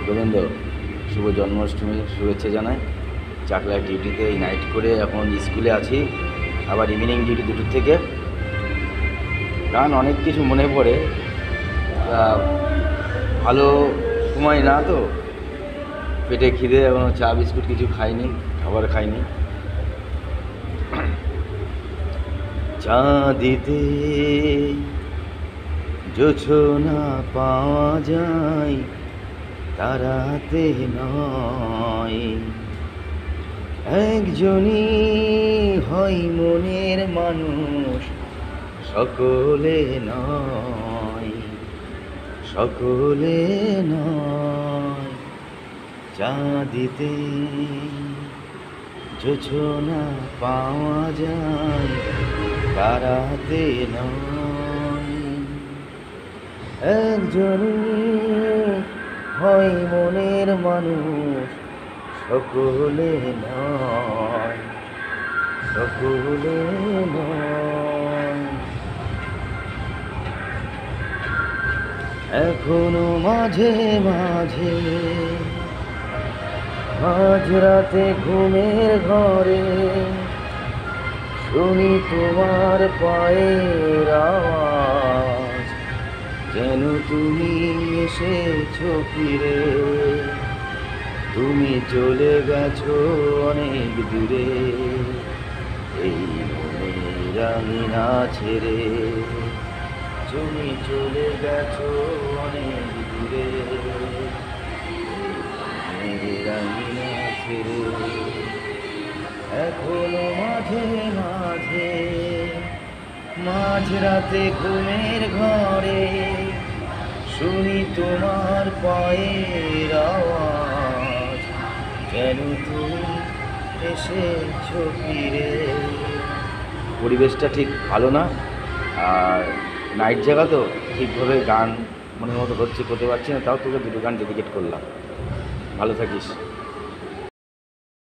গোবিন্দ শুভ জন্মাষ্টমীর শুভেচ্ছা জানাই। চাকলায় ডিউটিতে এই নাইট করে এখন স্কুলে আছি, আবার ইভিনিং ডিউটি 2টোর থেকে। গান অনেক কিছু মনে পড়ে, ভালো সময় না তো, পেটে খিদে, এখনও চা বিস্কুট কিছু খাইনি, খাবার খাইনি। চাঁদিতে জোছনা পাওয়া যায়, তারাতে নয়। একজনই হয় মনের মানুষ, সকলে নয়, সকলে নয়। চাঁদিতে জোছনা পাওয়া যায়, তারাতে নয়। একজনই হয় মনের মানুষ, সকলে নয়, সকলে নয়। এখনো মাঝে মাঝে মাঝরাতে ঘুমের ঘরে শুনি তোমার পায়ের আওয়াজ, যেন তুমি এসেছো ফিরে। তুমি চলে গেছো অনেক দূরে, এই মনের আঙিনা ছেড়ে। তুমি চলে গেছো অনেক দূরে, এই মনের আঙিনা ছেড়ে। এখনো মাঝে মাঝে মাঝরাতে ঘুমের ঘরে শুনি তোমার পায়ের আওয়াজ, যেন তুমি এসেছো ফিরে। পরিবেশটা ঠিক ভালো না, আর নাইট জায়গা তো ঠিকভাবে গান মনের মতো করতে পারছি না, তাও তোকে 2টো গান ডেডিকেট করলাম। ভালো থাকিস।